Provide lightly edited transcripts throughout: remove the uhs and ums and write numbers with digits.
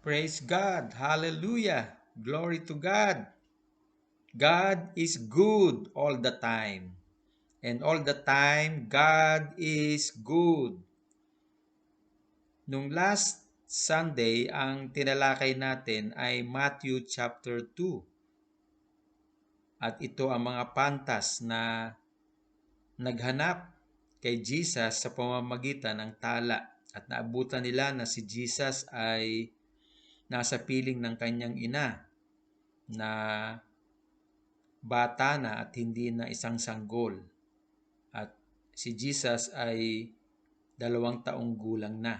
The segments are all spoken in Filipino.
Praise God. Hallelujah. Glory to God. God is good all the time. And all the time, God is good. Nung last Sunday, ang tinalakay natin ay Matthew chapter 2. At ito ang mga pantas na naghanap kay Jesus sa pamamagitan ng tala. At naabutan nila na si Jesus ay nasa piling ng kanyang ina na bata na at hindi na isang sanggol. At si Jesus ay 2 taong gulang na.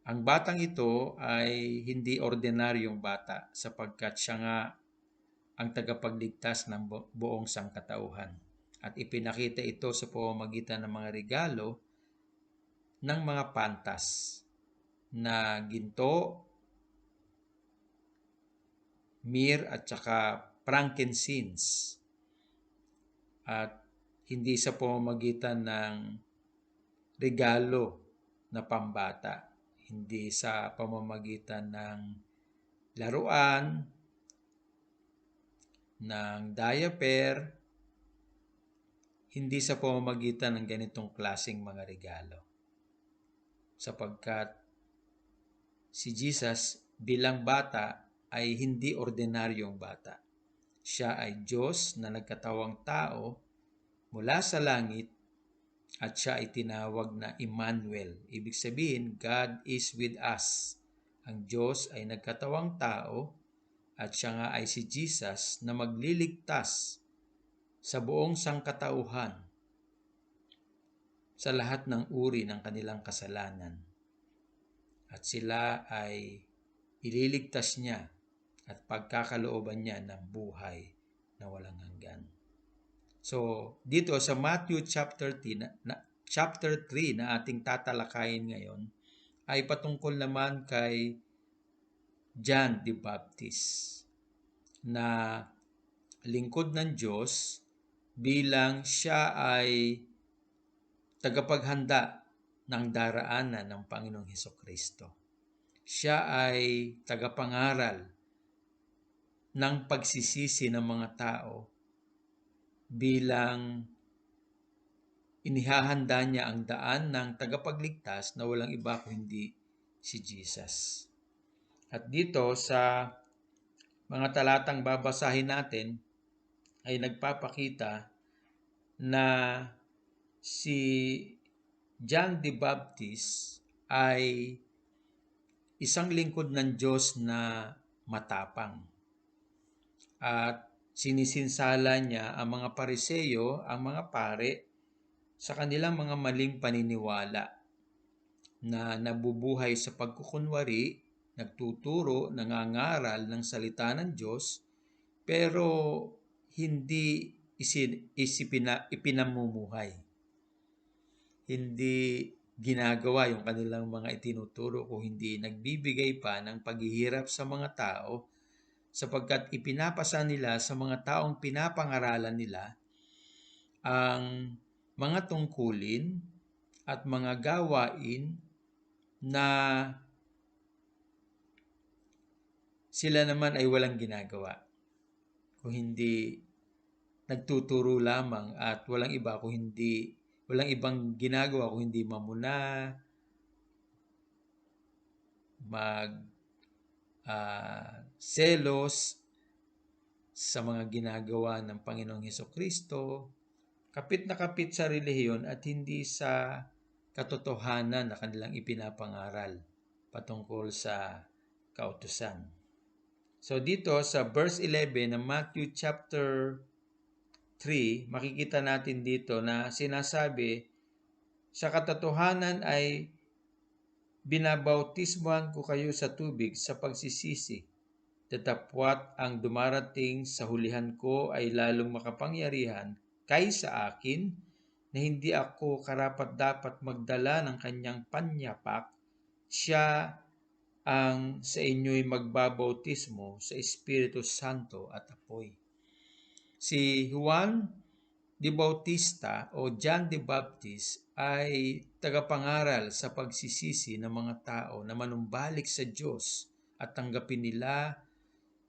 Ang batang ito ay hindi ordinaryong bata sapagkat siya nga ang tagapagligtas ng buong sangkatauhan. At ipinakita ito sa pamamagitan ng mga regalo ng mga pantas na ginto, myrrh at saka frankincense. At hindi sa pamamagitan ng regalo na pambata, hindi sa pamamagitan ng laruan, ng diaper, hindi sa pamamagitan ng ganitong klaseng mga regalo. Sapagkat si Jesus bilang bata ay hindi ordinaryong bata. Siya ay Diyos na nagkatawang tao mula sa langit at siya ay tinawag na Emmanuel. Ibig sabihin, God is with us. Ang Diyos ay nagkatawang tao at siya nga ay si Jesus na magliligtas sa buong sangkatauhan sa lahat ng uri ng kanilang kasalanan. At sila ay ililigtas niya at pagkakalooban niya ng buhay na walang hanggan. So, dito sa Matthew chapter 3 na ating tatalakayin ngayon ay patungkol naman kay John the Baptist na lingkod ng Diyos bilang siya ay tagapaghanda ng daraanan ng Panginoong Hesukristo. Siya ay tagapangaral ng pagsisisi ng mga tao bilang inihahanda niya ang daan ng tagapagligtas na walang iba kundi si Jesus. At dito sa mga talatang babasahin natin ay nagpapakita na si John the Baptist ay isang lingkod ng Diyos na matapang. At sinisinsala niya ang mga Pariseyo, ang mga pare, sa kanilang mga maling paniniwala na nabubuhay sa pagkukunwari, nagtuturo, nangangaral ng salita ng Diyos, pero hindi ipinamumuhay. Hindi ginagawa yung kanilang mga itinuturo kung hindi nagbibigay pa ng paghihirap sa mga tao sapagkat ipinapasa nila sa mga taong pinapangaralan nila ang mga tungkulin at mga gawain na sila naman ay walang ginagawa. Kung hindi nagtuturo lamang at walang ibang ginagawa kung hindi mamuna, selos sa mga ginagawa ng Panginoong Hesukristo, kapit na kapit sa relihiyon at hindi sa katotohanan na kanilang ipinapangaral patungkol sa kautusan. So dito sa verse 11 ng Matthew chapter 3, makikita natin dito na sinasabi, sa katotohanan ay binabautismohan ko kayo sa tubig sa pagsisisi. Datapwat ang dumarating sa hulihan ko ay lalong makapangyarihan kaysa akin na hindi ako karapat-dapat magdala ng kanyang panyapak. Siya ang sa inyo'y magbabautismo sa Espiritu Santo at apoy. Si Juan the Bautista o John the Baptist ay tagapangaral sa pagsisisi ng mga tao na manumbalik sa Diyos at tanggapin nila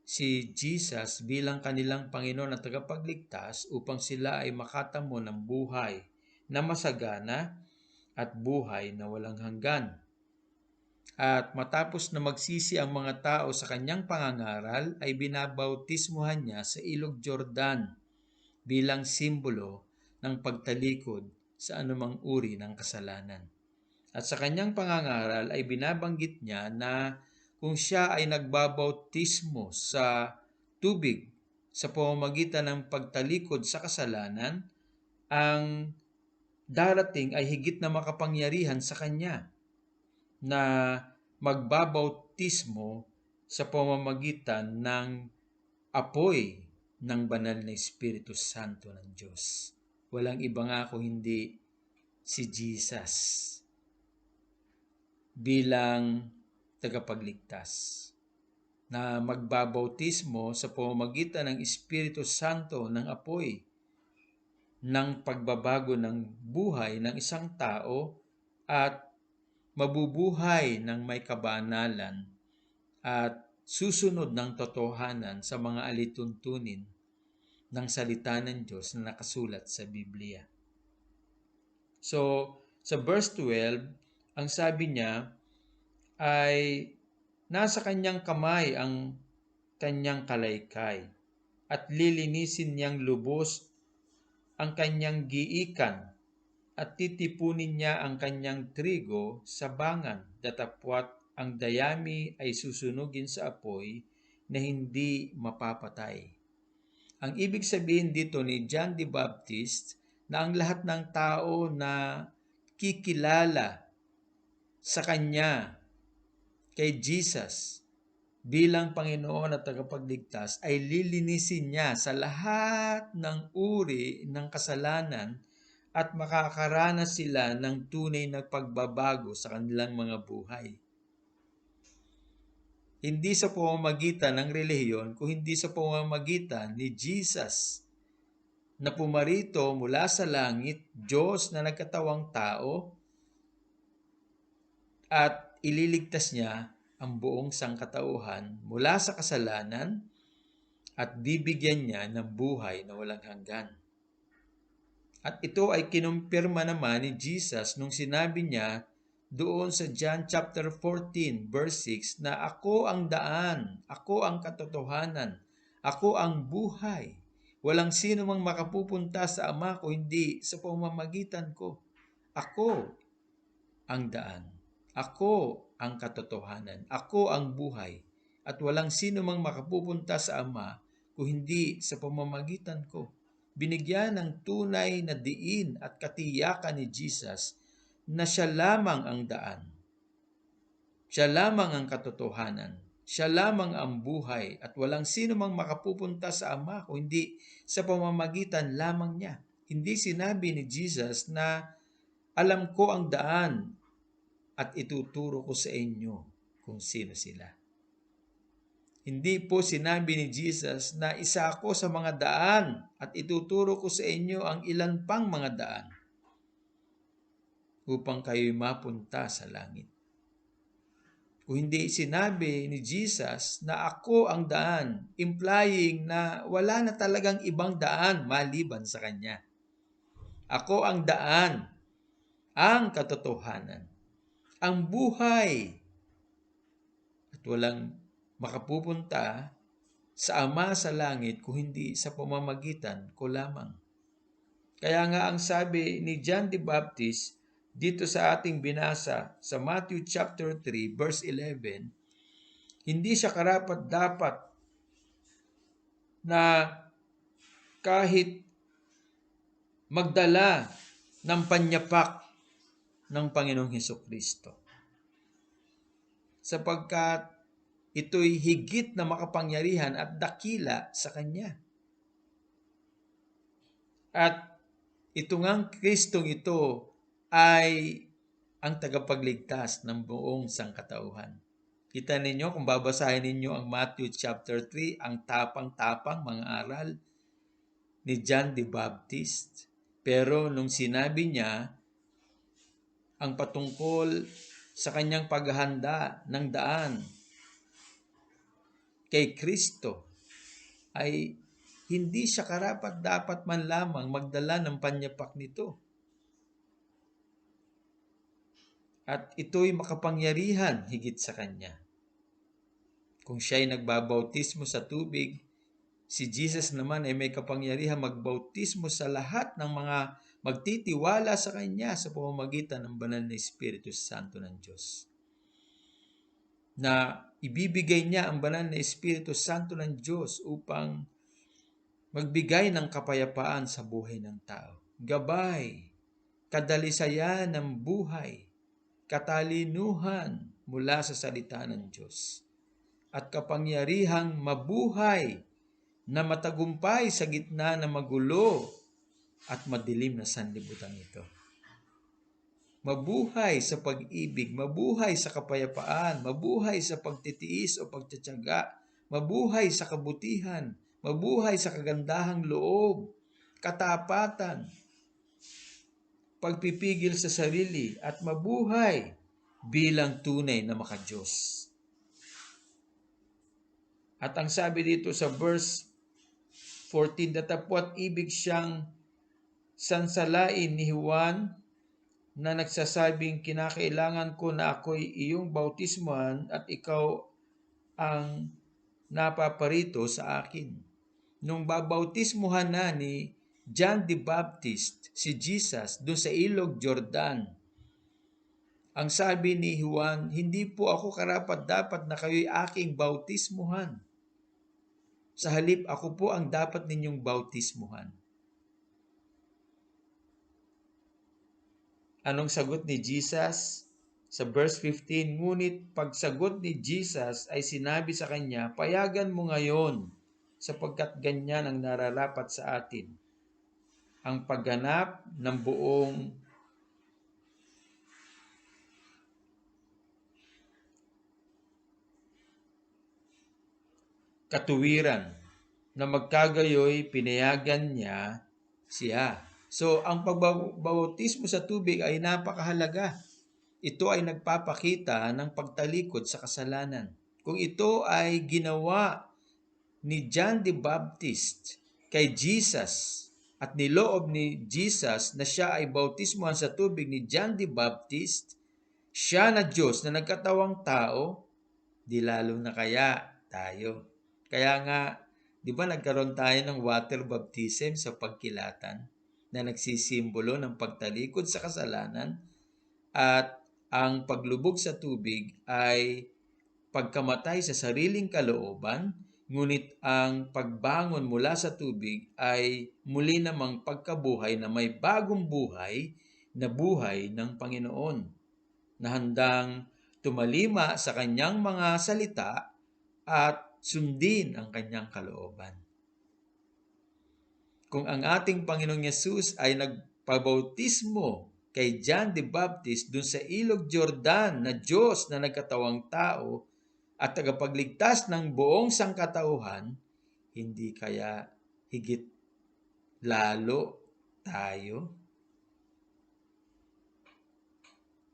si Jesus bilang kanilang Panginoon at tagapagligtas upang sila ay makatamo ng buhay na masagana at buhay na walang hanggan. At matapos na magsisi ang mga tao sa kanyang pangangaral, ay binabautismuhan niya sa ilog Jordan bilang simbolo ng pagtalikod sa anumang uri ng kasalanan. At sa kanyang pangangaral ay binabanggit niya na kung siya ay nagbabautismo sa tubig sa pamamagitan ng pagtalikod sa kasalanan, ang darating ay higit na makapangyarihan sa kanya na magbabautismo sa pamamagitan ng apoy ng banal na Espiritu Santo ng Diyos. Walang iba nga kung hindi si Jesus bilang tagapagligtas na magbabautismo sa pamamagitan ng Espiritu Santo ng apoy ng pagbabago ng buhay ng isang tao at mabubuhay ng may kabanalan at susunod ng totohanan sa mga alituntunin ng salita ng Diyos na nakasulat sa Biblia. So, sa verse 12, ang sabi niya ay nasa kanyang kamay ang kanyang kalaykay at lilinisin niyang lubos ang kanyang giikan at titipunin niya ang kanyang trigo sa bangan, datapwat ang dayami ay susunugin sa apoy na hindi mapapatay. Ang ibig sabihin dito ni John the Baptist na ang lahat ng tao na kikilala sa kanya, kay Jesus, bilang Panginoon at tagapagligtas, ay lilinisin niya sa lahat ng uri ng kasalanan at makakaranas sila ng tunay na pagbabago sa kanilang mga buhay. Hindi sa pamamagitan ng relihiyon, kung hindi sa pamamagitan ni Jesus na pumarito mula sa langit, Diyos na nagkatawang tao, at ililigtas niya ang buong sangkatauhan mula sa kasalanan at bibigyan niya ng buhay na walang hanggan. At ito ay kinumpirma naman ni Jesus nung sinabi niya doon sa John chapter 14 verse 6 na ako ang daan, ako ang katotohanan, ako ang buhay. Walang sino mang makapupunta sa Ama ko hindi sa pamamagitan ko. Ako ang daan, ako ang katotohanan, ako ang buhay. At walang sino mang makapupunta sa Ama kung hindi sa pamamagitan ko. Binigyan ng tunay na diin at katiyakan ni Jesus na siya lamang ang daan. Siya lamang ang katotohanan. Siya lamang ang buhay at walang sino mang makapupunta sa Ama kung hindi sa pamamagitan lamang niya. Hindi sinabi ni Jesus na alam ko ang daan at ituturo ko sa inyo kung sino sila. Hindi po sinabi ni Jesus na isa ako sa mga daan at ituturo ko sa inyo ang ilan pang mga daan upang kayo'y mapunta sa langit. Kung hindi sinabi ni Jesus na ako ang daan, implying na wala na talagang ibang daan maliban sa Kanya. Ako ang daan, ang katotohanan, ang buhay, at walang makapupunta sa Ama sa langit kung hindi sa pamamagitan ko lamang. Kaya nga ang sabi ni John the Baptist dito sa ating binasa sa Matthew chapter 3 verse 11, hindi siya karapat-dapat na kahit magdala ng panyapak ng Panginoong Hesukristo, sapagkat ito'y higit na makapangyarihan at dakila sa Kanya. At ito ngang Kristong ito ay ang tagapagligtas ng buong sangkatauhan. Kita ninyo kung babasahin ninyo ang Matthew chapter 3, ang tapang-tapang mga aral ni John the Baptist. Pero nung sinabi niya ang patungkol sa kanyang paghahanda ng daan kay Kristo ay hindi siya karapat-dapat man lamang magdala ng panyapak nito. At ito'y makapangyarihan higit sa kanya. Kung siya'y nagbabautismo sa tubig, si Jesus naman ay may kapangyarihan magbautismo sa lahat ng mga magtitiwala sa kanya sa pamamagitan ng banal na Espiritu Santo ng Diyos. Na ibibigay niya ang banal na Espiritu Santo ng Diyos upang magbigay ng kapayapaan sa buhay ng tao. Gabay, kadalisayan ng buhay, katalinuhan mula sa salita ng Diyos, at kapangyarihang mabuhay na matagumpay sa gitna ng magulo at madilim na sanlibutan ito. Mabuhay sa pag-ibig, mabuhay sa kapayapaan, mabuhay sa pagtitiis o pagtitiyaga, mabuhay sa kabutihan, mabuhay sa kagandahang loob, katapatan, pagpipigil sa sarili, at mabuhay bilang tunay na maka-Diyos. At ang sabi dito sa verse 14, datapwat ibig siyang sansalain ni Juan na nagsasabing, kinakailangan ko na ako'y iyong bautismuhan at ikaw ang napaparito sa akin. Nung babautismuhan na ni John the Baptist si Jesus doon sa ilog Jordan, ang sabi ni Juan, hindi po ako karapat-dapat na kayo'y aking bautismuhan. Sa halip, ako po ang dapat ninyong bautismuhan. Anong sagot ni Jesus? Sa verse 15, ngunit pagsagot ni Jesus ay sinabi sa kanya, payagan mo ngayon sapagkat ganyan ang nararapat sa atin. Ang pagganap ng buong katuwiran na magkagayoy pinayagan niya siya. So, ang pagbabautismo sa tubig ay napakahalaga. Ito ay nagpapakita ng pagtalikod sa kasalanan. Kung ito ay ginawa ni John the Baptist kay Jesus at niloob ni Jesus na siya ay bautismuhan sa tubig ni John the Baptist, siya na Diyos na nagkatawang tao, di lalo na kaya tayo. Kaya nga, di ba nagkaroon tayo ng water baptism sa pagkilatan na nagsisimbolo ng pagtalikod sa kasalanan, at ang paglubog sa tubig ay pagkamatay sa sariling kalooban, ngunit ang pagbangon mula sa tubig ay muli namang pagkabuhay na may bagong buhay na buhay ng Panginoon, na handang tumalima sa kanyang mga salita at sundin ang kanyang kalooban. Kung ang ating Panginoong Yesus ay nagpabautismo kay John the Baptist dun sa ilog Jordan na Diyos na nagkatawang tao at tagapagligtas ng buong sangkatauhan, hindi kaya higit lalo tayo?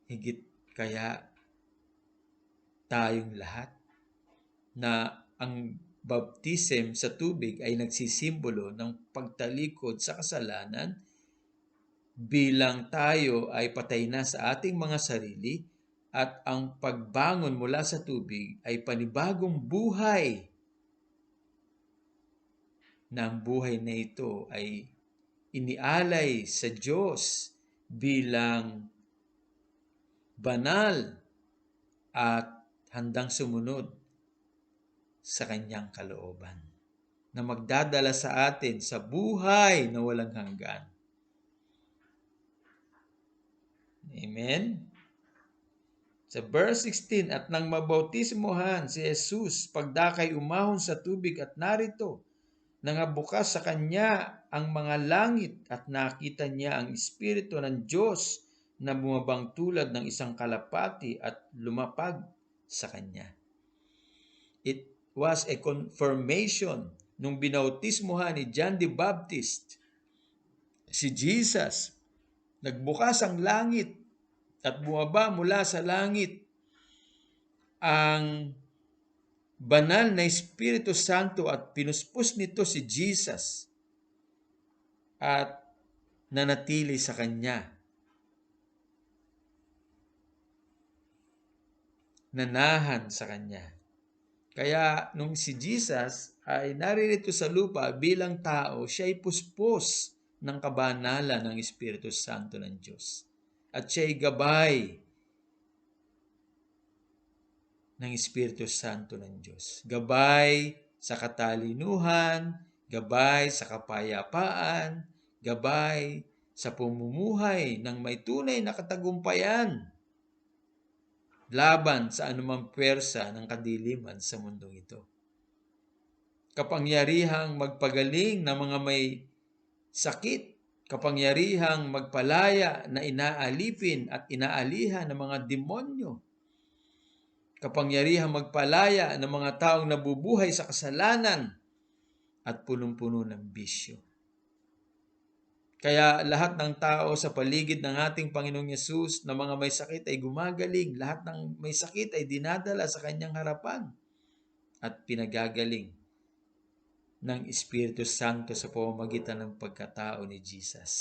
Higit kaya tayong lahat na ang baptism sa tubig ay nagsisimbolo ng pagtalikod sa kasalanan bilang tayo ay patay na sa ating mga sarili, at ang pagbangon mula sa tubig ay panibagong buhay, na ang buhay na ito ay inialay sa Diyos bilang banal at handang sumunod sa kanyang kalooban, na magdadala sa atin sa buhay na walang hanggan. Amen? Sa verse 16, at nang mabautismohan si Jesus, pagdakay umahon sa tubig, at narito, nangabukas sa kanya ang mga langit, at nakita niya ang Espiritu ng Diyos na bumabang tulad ng isang kalapati at lumapag sa kanya. It was a confirmation nung binautismohan ni John the Baptist si Jesus. Nagbukas ang langit at bumaba mula sa langit ang banal na Espiritu Santo at pinuspos nito si Jesus at nanatili sa kanya. Nanahan sa kanya. Kaya nung si Jesus ay naririto sa lupa bilang tao, siya ay puspos ng kabanalan ng Espiritu Santo ng Diyos. At siya ay gabay ng Espiritu Santo ng Diyos. Gabay sa katalinuhan, gabay sa kapayapaan, gabay sa pamumuhay ng may tunay na katagumpayan laban sa anumang pwersa ng kadiliman sa mundong ito. Kapangyarihang magpagaling ng mga may sakit, kapangyarihang magpalaya na inaalipin at inaalihan ng mga demonyo, kapangyarihang magpalaya ng mga taong nabubuhay sa kasalanan at punong-puno ng bisyo. Kaya lahat ng tao sa paligid ng ating Panginoong Yesus na mga may sakit ay gumagaling. Lahat ng may sakit ay dinadala sa kanyang harapan at pinagagaling ng Espiritu Santo sa pamamagitan ng pagkatao ni Jesus.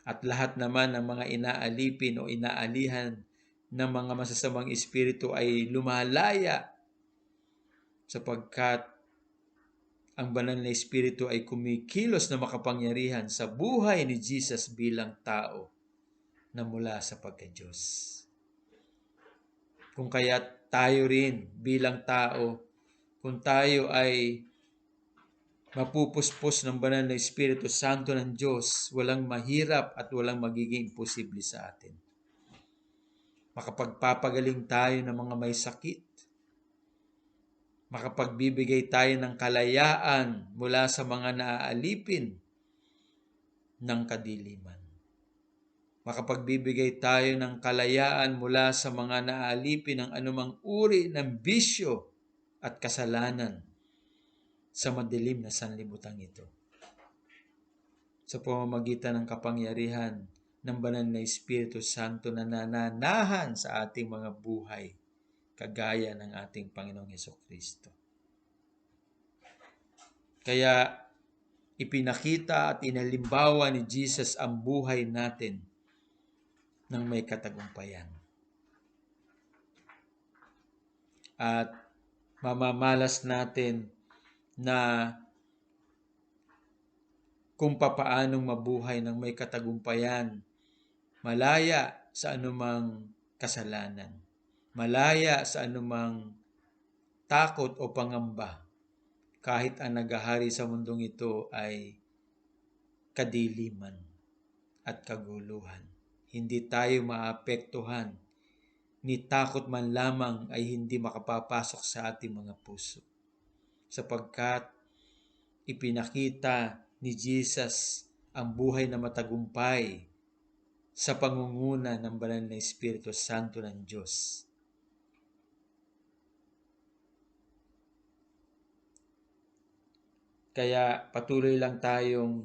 At lahat naman ng mga inaalipin o inaalihan ng mga masasamang espiritu ay lumalaya sapagkat ang banal na Espiritu ay kumikilos na makapangyarihan sa buhay ni Jesus bilang tao na mula sa pagka-Diyos. Kung kaya tayo rin bilang tao, kung tayo ay mapupuspos ng banal na Espiritu Santo ng Diyos, walang mahirap at walang magiging imposible sa atin. Makapagpapagaling tayo ng mga may sakit. Makapagbibigay tayo ng kalayaan mula sa mga naaalipin ng kadiliman. Makapagbibigay tayo ng kalayaan mula sa mga naaalipin ng anumang uri ng bisyo at kasalanan sa madilim na sanlibutan ito. Sa pamamagitan ng kapangyarihan ng banal na Espiritu Santo na nananahan sa ating mga buhay, kagaya ng ating Panginoong Hesukristo. Kaya ipinakita at inalimbawa ni Jesus ang buhay natin ng may katagumpayan. At mamamalas natin na kung papaanong mabuhay ng may katagumpayan, malaya sa anumang kasalanan, malaya sa anumang takot o pangamba, kahit ang naghahari sa mundong ito ay kadiliman at kaguluhan. Hindi tayo maapektuhan, ni takot man lamang ay hindi makapapasok sa ating mga puso. Sapagkat ipinakita ni Jesus ang buhay na matagumpay sa pangunguna ng banal na Espiritu Santo ng Diyos. Kaya patuloy lang tayong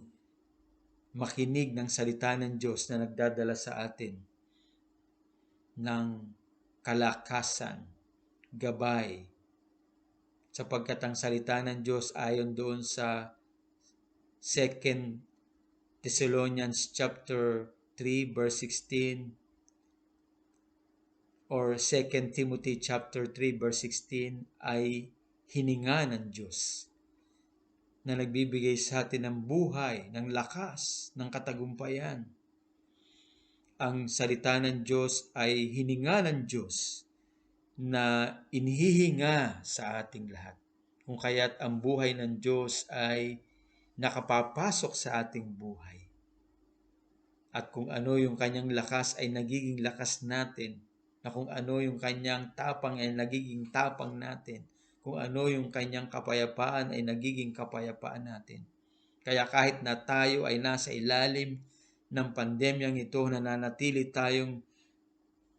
makinig ng salita ng Diyos na nagdadala sa atin ng kalakasan, gabay, sapagkat ang salita ng Diyos ayon doon sa 2 Thessalonians chapter 3 verse 16 or 2 Timothy chapter 3 verse 16 ay hininga ng Diyos na nagbibigay sa atin ng buhay, ng lakas, ng katagumpayan. Ang salita ng Diyos ay hininga ng Diyos na inihihinga sa ating lahat. Kung kaya't ang buhay ng Diyos ay nakapapasok sa ating buhay. At kung ano yung kanyang lakas ay nagiging lakas natin. Na kung ano yung kanyang tapang ay nagiging tapang natin. Kung ano yung kanyang kapayapaan ay nagiging kapayapaan natin. Kaya kahit na tayo ay nasa ilalim ng pandemyang ito, nananatili tayong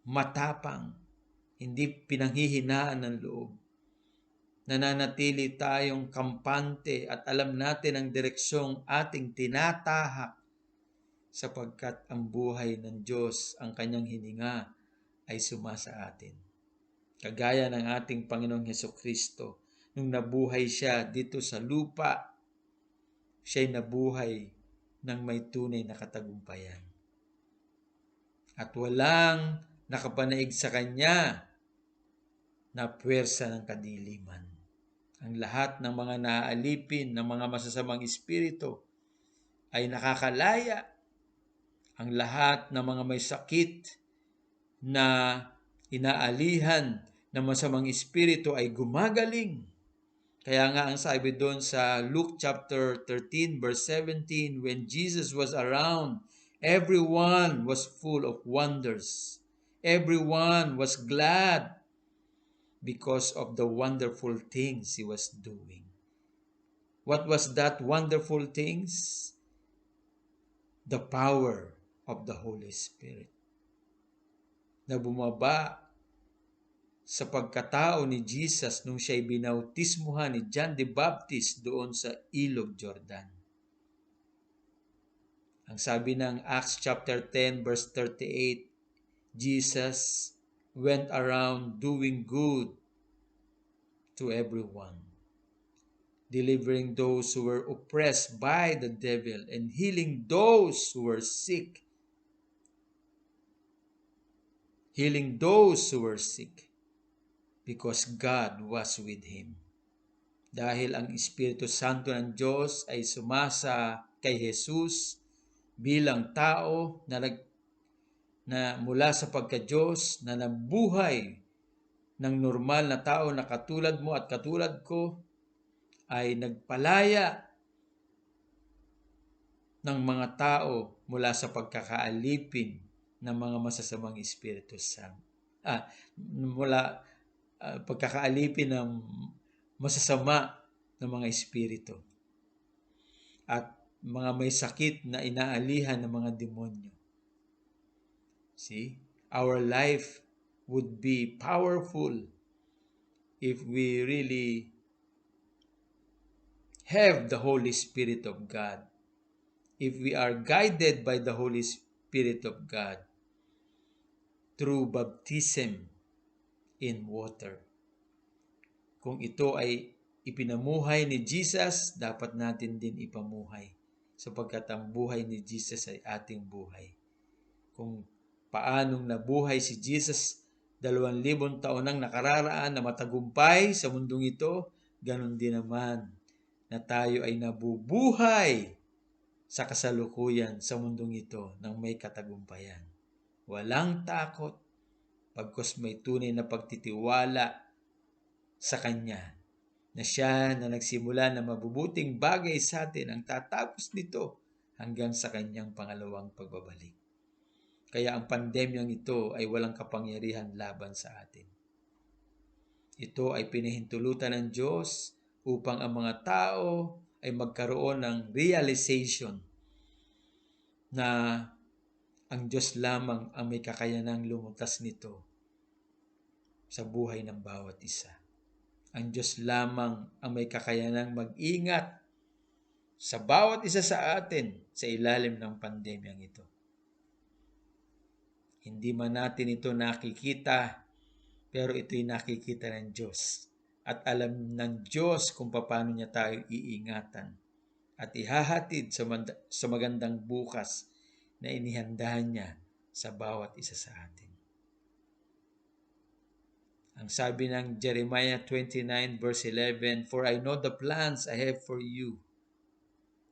matapang, hindi pinanghihinaan ng loob. Nananatili tayong kampante at alam natin ang direksyong ating tinatahak sapagkat ang buhay ng Diyos, ang kanyang hininga ay sumasa atin. Kagaya ng ating Panginoong Hesukristo, nung nabuhay siya dito sa lupa, siya'y nabuhay ng may tunay na katagumpayan. At walang nakapanaig sa kanya na puwersa ng kadiliman. Ang lahat ng mga naaalipin ng mga masasamang espiritu ay nakakalaya. Ang lahat ng mga may sakit na inaalihan ng masamang espiritu ay gumagaling. Kaya nga ang sabi doon sa Luke chapter 13 verse 17, when Jesus was around, everyone was full of wonders. Everyone was glad because of the wonderful things he was doing. What was that wonderful things? The power of the Holy Spirit na bumaba sa pagkatao ni Jesus nung siya'y binautismuhan ni John the Baptist doon sa Ilog Jordan. Ang sabi ng Acts chapter 10 verse 38, Jesus went around doing good to everyone, delivering those who were oppressed by the devil and healing those who were sick. Healing those who were sick because God was with him. Dahil ang Espiritu Santo ng Diyos ay sumasa kay Jesus bilang tao na mula sa pagka-Diyos na nabuhay ng normal na tao na katulad mo at katulad ko, ay nagpalaya ng mga tao mula sa pagkakaalipin ng mga masasamang espiritu pagkakaalipin ng masasama ng mga espiritu at mga may sakit na inaalihan ng mga demonyo. See, our life would be powerful if we really have the Holy Spirit of God. If we are guided by the Holy Spirit of God through baptism in water. Kung ito ay ipinamuhay ni Jesus, dapat natin din ipamuhay sapagkat ang buhay ni Jesus ay ating buhay. Kung paanong nabuhay si Jesus 2,000 taon nang nakararaan na matagumpay sa mundong ito, ganon din naman na tayo ay nabubuhay sa kasalukuyan sa mundong ito ng may katagumpayan. Walang takot, pagkos may tunay na pagtitiwala sa Kanya, na siya na nagsimula na mabubuting bagay sa atin ang tatapos nito hanggang sa Kanyang pangalawang pagbabalik. Kaya ang pandemyang ito ay walang kapangyarihan laban sa atin. Ito ay pinahintulutan ng Diyos upang ang mga tao ay magkaroon ng realization na ang Diyos lamang ang may kakayanang lumutas nito sa buhay ng bawat isa. Ang Diyos lamang ang may kakayanang mag-ingat sa bawat isa sa atin sa ilalim ng pandemyang ito. Hindi man natin ito nakikita, pero ito'y nakikita ng Diyos. At alam ng Diyos kung paano niya tayo iingatan at ihahatid sa magandang bukas na inihandahan niya sa bawat isa sa atin. Ang sabi ng Jeremiah 29 verse 11, "For I know the plans I have for you,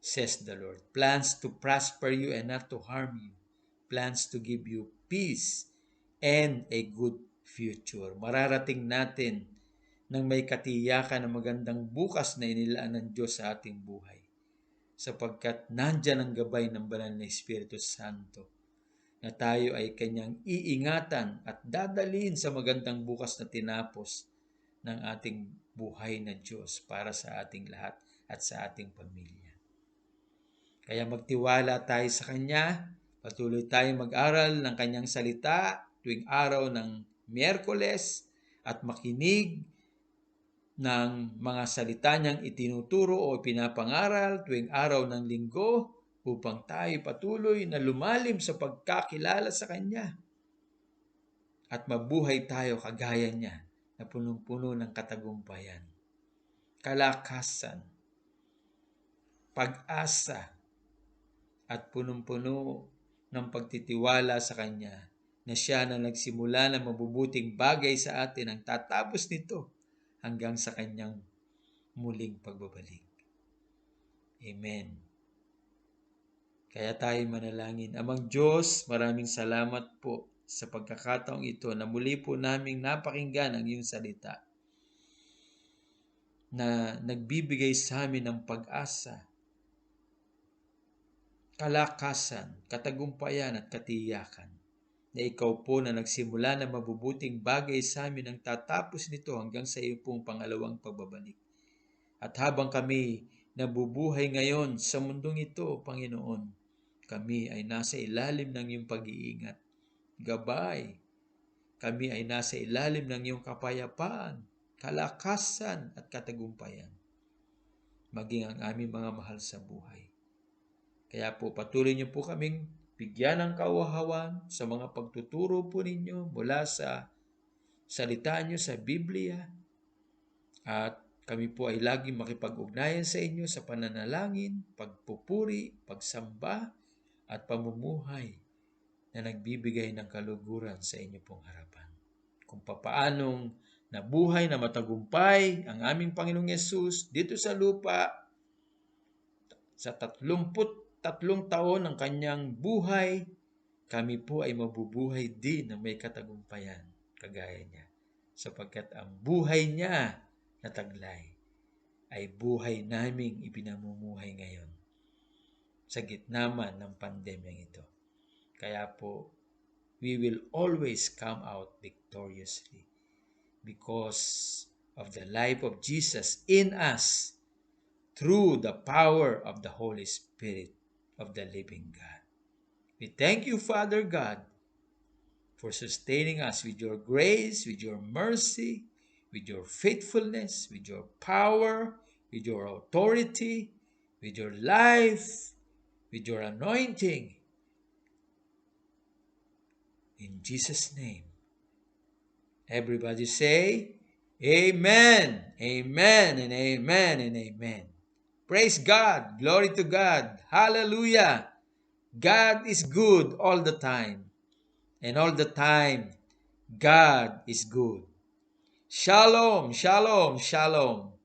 says the Lord. Plans to prosper you and not to harm you. Plans to give you peace and a good future." Mararating natin ng may katiyakan ng magandang bukas na inilaan ng Diyos sa ating buhay. Sapagkat nandyan ang gabay ng banal na Espiritu Santo na tayo ay Kanyang iingatan at dadalhin sa magandang bukas na tinapos ng ating buhay na Diyos para sa ating lahat at sa ating pamilya. Kaya magtiwala tayo sa Kanya, patuloy tayong mag-aral ng Kanyang salita tuwing araw ng Miyerkules at makinig ng mga salita niyang itinuturo o pinapangaral tuwing araw ng Linggo upang tayo patuloy na lumalim sa pagkakilala sa Kanya at mabuhay tayo kagaya niya na punong-puno ng katagumpayan, kalakasan, pag-asa, at punong-puno ng pagtitiwala sa Kanya na Siya na nagsimula ng mabubuting bagay sa atin ang tatapos nito hanggang sa Kanyang muling pagbabalik. Amen. Kaya tayo manalangin. Amang Diyos, maraming salamat po sa pagkakataong ito na muli po naming napakinggan ang iyong salita na nagbibigay sa amin ng pag-asa, kalakasan, katagumpayan at katiyakan na ikaw po na nagsimula ng mabubuting bagay sa amin ang tatapos nito hanggang sa iyong pong pangalawang pagbabalik. At habang kami nabubuhay ngayon sa mundong ito, Panginoon, kami ay nasa ilalim ng iyong pag-iingat, gabay. Kami ay nasa ilalim ng iyong kapayapaan, kalakasan at katagumpayan, maging ang aming mga mahal sa buhay. Kaya po patuloy niyo po kaming bigyan ng kauhawan sa mga pagtuturo po ninyo mula sa salita niyo sa Biblia. At kami po ay laging makipag-ugnayan sa inyo sa pananalangin, pagpupuri, pagsamba at pamumuhay na nagbibigay ng kaluguran sa inyo pong harapan. Kung papaanong nabuhay na matagumpay ang aming Panginoong Yesus dito sa lupa sa 33 taon ng kanyang buhay, kami po ay mabubuhay din na may katagumpayan kagaya niya. Sapagkat ang buhay niya na taglay ay buhay naming ipinamumuhay ngayon sa gitna man ng pandemyang ito. Kaya po, we will always come out victoriously because of the life of Jesus in us through the power of the Holy Spirit of the living God. We thank you, Father God, for sustaining us with your grace, with your mercy, with your faithfulness, with your power, with your authority, with your life, with your anointing. In Jesus' name. Everybody say, Amen, Amen, and Amen, and Amen. Praise God. Glory to God. Hallelujah. God is good all the time. And all the time, God is good. Shalom, shalom, shalom.